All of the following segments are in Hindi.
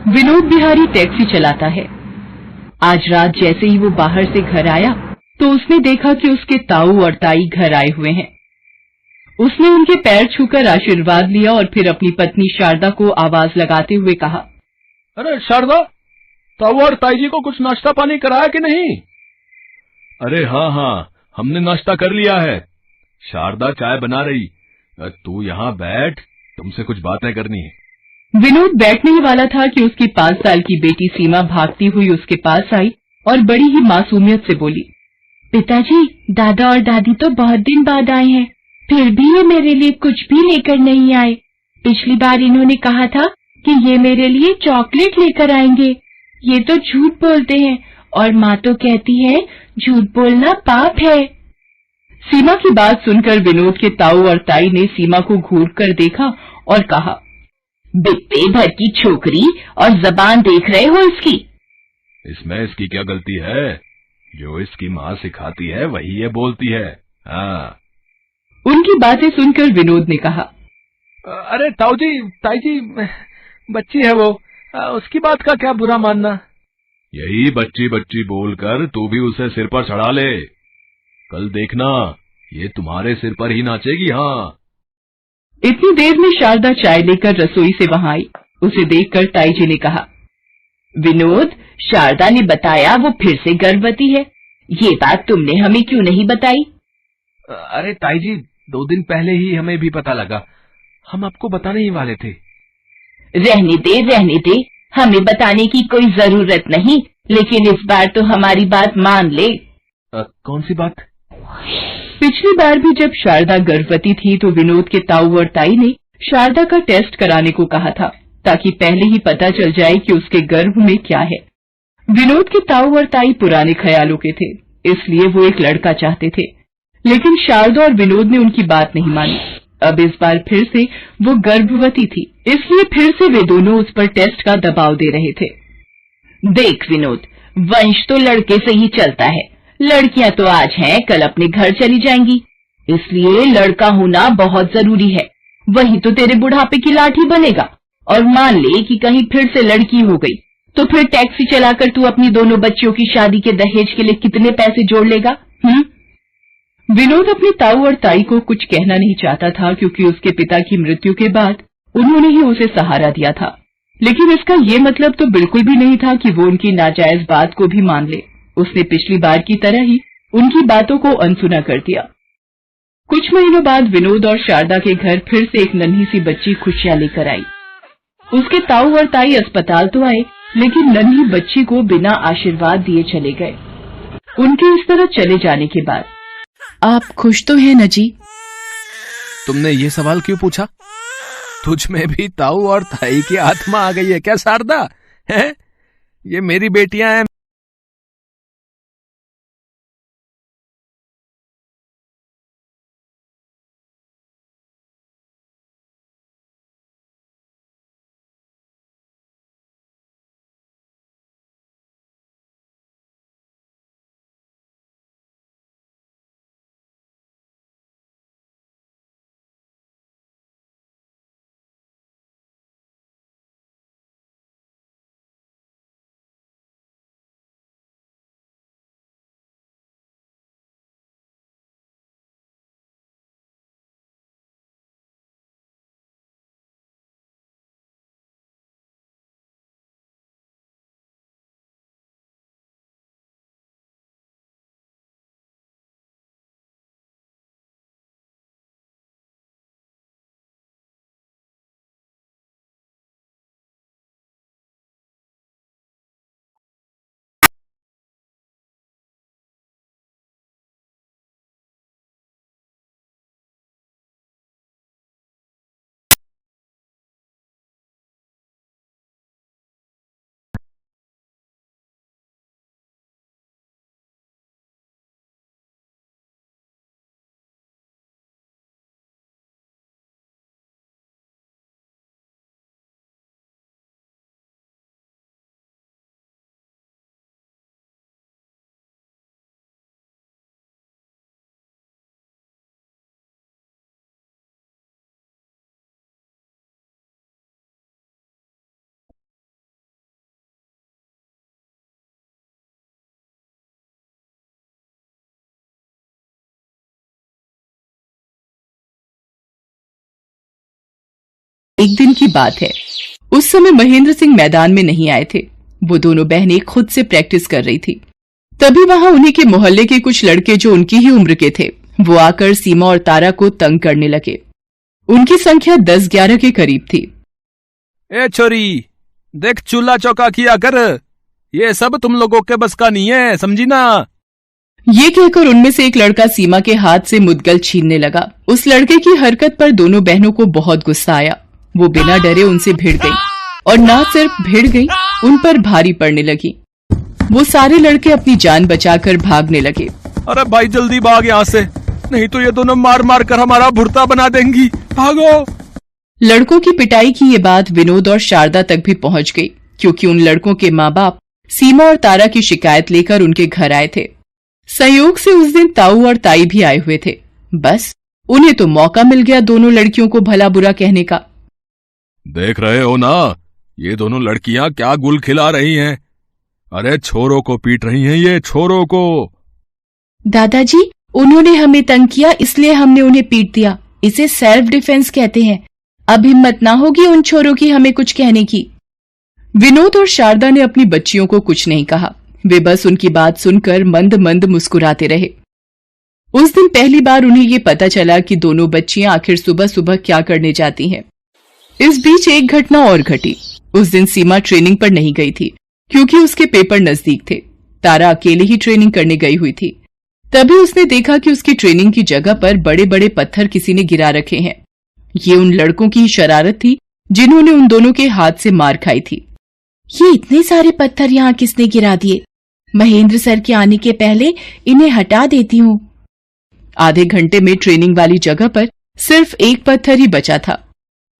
विनोद बिहारी टैक्सी चलाता है। आज रात जैसे ही वो बाहर से घर आया तो उसने देखा कि उसके ताऊ और ताई घर आए हुए हैं। उसने उनके पैर छूकर आशीर्वाद लिया और फिर अपनी पत्नी शारदा को आवाज लगाते हुए कहा, अरे शारदा, ताऊ और ताई जी को कुछ नाश्ता पानी कराया कि नहीं? अरे हाँ हाँ, हमने नाश्ता कर लिया है। शारदा चाय बना रही, तू यहाँ बैठ, तुमसे कुछ बातें करनी है। विनोद बैठने ही वाला था कि उसकी 5 साल की बेटी सीमा भागती हुई उसके पास आई और बड़ी ही मासूमियत से बोली, पिताजी, दादा और दादी तो बहुत दिन बाद आए हैं, फिर भी ये मेरे लिए कुछ भी लेकर नहीं आए। पिछली बार इन्होंने कहा था कि ये मेरे लिए चॉकलेट लेकर आएंगे। ये तो झूठ बोलते हैं और माँ तो कहती है झूठ बोलना पाप है। सीमा की बात सुनकर विनोद के ताऊ और ताई ने सीमा को घूर कर देखा और कहा, बित्ते भर की छोकरी और जबान देख रहे हो इसकी? इसमें इसकी क्या गलती है? जो इसकी माँ सिखाती है वही ये बोलती है। हाँ। उनकी बातें सुनकर विनोद ने कहा, अरे ताऊ जी, ताई जी, बच्ची है वो, उसकी बात का क्या बुरा मानना। यही बच्ची बच्ची बोलकर तू भी उसे सिर पर चढ़ा ले। कल देखना, ये तुम्हारे सिर पर ही नाचेगी। हाँ। इतनी देर में शारदा चाय लेकर रसोई से वहां आई। उसे देखकर ताई जी ने कहा, विनोद, शारदा ने बताया वो फिर से गर्भवती है। ये बात तुमने हमें क्यों नहीं बताई? अरे ताई जी, 2 दिन पहले ही हमें भी पता लगा, हम आपको बताने ही वाले थे। रहने दे, हमें बताने की कोई जरूरत नहीं, लेकिन इस बार तो हमारी बात मान ले। कौन सी बात? पिछली बार भी जब शारदा गर्भवती थी तो विनोद के ताऊ और ताई ने शारदा का टेस्ट कराने को कहा था, ताकि पहले ही पता चल जाए कि उसके गर्भ में क्या है। विनोद के ताऊ और ताई पुराने ख्यालों के थे, इसलिए वो एक लड़का चाहते थे, लेकिन शारदा और विनोद ने उनकी बात नहीं मानी। अब इस बार फिर से वो गर्भवती थी, इसलिए फिर से वे दोनों उस पर टेस्ट का दबाव दे रहे थे। देख विनोद, वंश तो लड़के से ही चलता है। लड़कियां तो आज हैं, कल अपने घर चली जाएंगी, इसलिए लड़का होना बहुत जरूरी है। वही तो तेरे बुढ़ापे की लाठी बनेगा। और मान ले कि कहीं फिर से लड़की हो गई, तो फिर टैक्सी चलाकर तू अपनी दोनों बच्चियों की शादी के दहेज के लिए कितने पैसे जोड़ लेगा? विनोद अपने ताऊ और ताई को कुछ कहना नहीं चाहता था, क्योंकि उसके पिता की मृत्यु के बाद उन्होंने ही उसे सहारा दिया था। लेकिन इसका ये मतलब तो बिल्कुल भी नहीं था कि वो उनकी नाजायज बात को भी मान ले। उसने पिछली बार की तरह ही उनकी बातों को अनसुना कर दिया। कुछ महीनों बाद विनोद और शारदा के घर फिर से एक नन्ही सी बच्ची खुशियां लेकर आई। उसके ताऊ और ताई अस्पताल तो आए, लेकिन नन्ही बच्ची को बिना आशीर्वाद दिए चले गए। उनके इस तरह चले जाने के बाद आप खुश तो हैं न जी? तुमने ये सवाल क्यों पूछा? तुझ में भी ताऊ और ताई की आत्मा आ गई है क्या शारदा? है? ये मेरी बेटियां हैं। एक दिन की बात है। उस समय महेंद्र सिंह मैदान में नहीं आए थे। वो दोनों बहनें खुद से प्रैक्टिस कर रही थी। तभी वहां उन्हीं के मोहल्ले के कुछ लड़के जो उनकी ही उम्र के थे, वो आकर सीमा और तारा को तंग करने लगे। उनकी संख्या 10-11 के करीब थी। ए छोरी, देख चूल्हा चौका किया कर, ये सब तुम लोगों के बस का नहीं है, समझी ना। ये कहकर उनमें से एक लड़का सीमा के हाथ से मुद्गल छीनने लगा। उस लड़के की हरकत पर दोनों बहनों को बहुत गुस्सा आया। वो बिना डरे उनसे भिड़ गई और न सिर्फ भिड़ गई, उन पर भारी पड़ने लगी। वो सारे लड़के अपनी जान बचाकर भागने लगे। अरे भाई जल्दी भाग यहाँ से, नहीं तो ये दोनों मार मार कर हमारा भुर्ता बना देंगी, भागो। लड़कों की पिटाई की ये बात विनोद और शारदा तक भी पहुंच गई, क्योंकि उन लड़कों के माँ बाप सीमा और तारा की शिकायत लेकर उनके घर आए थे। संयोग से उस दिन ताऊ और ताई भी आए हुए थे। बस उन्हें तो मौका मिल गया दोनों लड़कियों को भला बुरा कहने का। देख रहे हो ना, ये दोनों लड़कियां क्या गुल खिला रही हैं। अरे छोरों को पीट रही हैं ये, छोरों को। दादाजी, उन्होंने हमें तंग किया इसलिए हमने उन्हें पीट दिया। इसे सेल्फ डिफेंस कहते हैं। अब हिम्मत ना होगी उन छोरों की हमें कुछ कहने की। विनोद और शारदा ने अपनी बच्चियों को कुछ नहीं कहा। वे बस उनकी बात सुनकर मंद मंद मुस्कुराते रहे। उस दिन पहली बार उन्हें ये पता चला कि दोनों बच्चियां आखिर सुबह सुबह क्या करने जाती हैं। इस बीच एक घटना और घटी। उस दिन सीमा ट्रेनिंग पर नहीं गई थी, क्योंकि उसके पेपर नजदीक थे। तारा अकेले ही ट्रेनिंग करने गई हुई थी। तभी उसने देखा कि उसकी ट्रेनिंग की जगह पर बड़े बड़े पत्थर किसी ने गिरा रखे हैं। ये उन लड़कों की शरारत थी जिन्होंने उन दोनों के हाथ से मार खाई थी। ये इतने सारे पत्थर यहाँ किसने गिरा दिए? महेंद्र सर के आने के पहले इन्हें हटा देती हूँ। आधे घंटे में ट्रेनिंग वाली जगह पर सिर्फ एक पत्थर ही बचा था।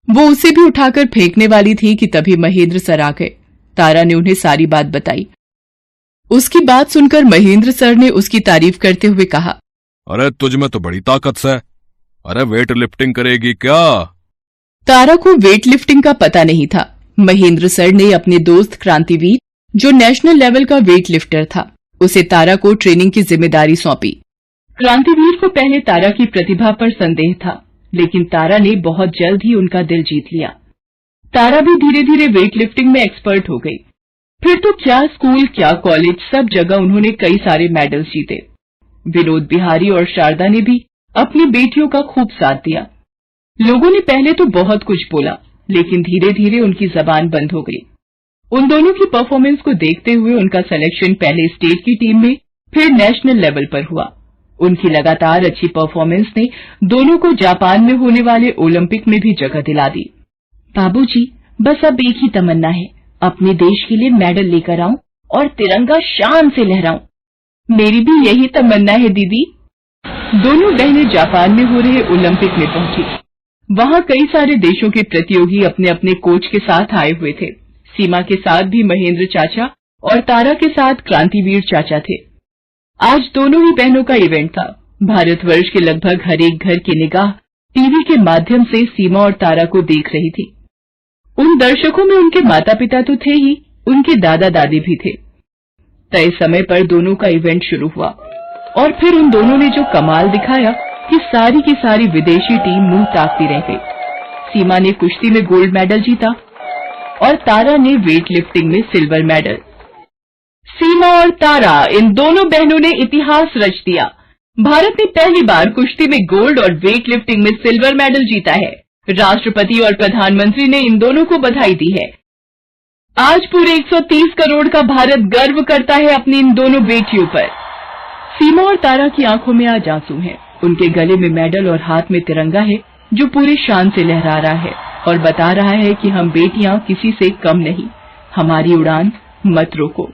वो उसे भी उठाकर फेंकने वाली थी कि तभी महेंद्र सर आ गए। तारा ने उन्हें सारी बात बताई। उसकी बात सुनकर महेंद्र सर ने उसकी तारीफ करते हुए कहा, अरे तुझ में तो बड़ी ताकत है। अरे वेट लिफ्टिंग करेगी क्या? तारा को वेट लिफ्टिंग का पता नहीं था। महेंद्र सर ने अपने दोस्त क्रांतिवीर, जो नेशनल लेवल का वेट लिफ्टर था, उसे तारा को ट्रेनिंग की जिम्मेदारी सौंपी। क्रांतिवीर को पहले तारा की प्रतिभा पर संदेह था, लेकिन तारा ने बहुत जल्द ही उनका दिल जीत लिया। तारा भी धीरे धीरे वेट लिफ्टिंग में एक्सपर्ट हो गई। फिर तो क्या स्कूल क्या कॉलेज, सब जगह उन्होंने कई सारे मेडल्स जीते। विनोद बिहारी और शारदा ने भी अपनी बेटियों का खूब साथ दिया। लोगों ने पहले तो बहुत कुछ बोला, लेकिन धीरे धीरे उनकी जबान बंद हो गई। उन दोनों की परफॉर्मेंस को देखते हुए उनका सिलेक्शन पहले स्टेट की टीम में, फिर नेशनल लेवल पर हुआ। उनकी लगातार अच्छी परफॉर्मेंस ने दोनों को जापान में होने वाले ओलंपिक में भी जगह दिला दी। बाबूजी, बस अब एक ही तमन्ना है, अपने देश के लिए मेडल लेकर आऊं और तिरंगा शान से लहराऊं। मेरी भी यही तमन्ना है दीदी। दोनों बहनें जापान में हो रहे ओलंपिक में पहुंची। वहां कई सारे देशों के प्रतियोगी अपने अपने कोच के साथ आए हुए थे। सीमा के साथ भी महेंद्र चाचा और तारा के साथ क्रांतिवीर चाचा थे। आज दोनों ही बहनों का इवेंट था। भारतवर्ष के लगभग हर एक घर की निगाह टीवी के माध्यम से सीमा और तारा को देख रही थी। उन दर्शकों में उनके माता पिता तो थे ही, उनके दादा दादी भी थे। तय समय पर दोनों का इवेंट शुरू हुआ और फिर उन दोनों ने जो कमाल दिखाया कि सारी की सारी विदेशी टीम मुंह ताकती रह गई। सीमा ने कुश्ती में गोल्ड मेडल जीता और तारा ने वेट लिफ्टिंग में सिल्वर मेडल। सीमा और तारा, इन दोनों बहनों ने इतिहास रच दिया। भारत ने पहली बार कुश्ती में गोल्ड और वेट लिफ्टिंग में सिल्वर मेडल जीता है। राष्ट्रपति और प्रधानमंत्री ने इन दोनों को बधाई दी है। आज पूरे 130 करोड़ का भारत गर्व करता है अपनी इन दोनों बेटियों पर। सीमा और तारा की आंखों में आज आंसू हैं। उनके गले में मेडल और हाथ में तिरंगा है, जो पूरी शान से लहरा रहा है और बता रहा है कि हम बेटियां किसी से कम नहीं, हमारी उड़ान मत रोको।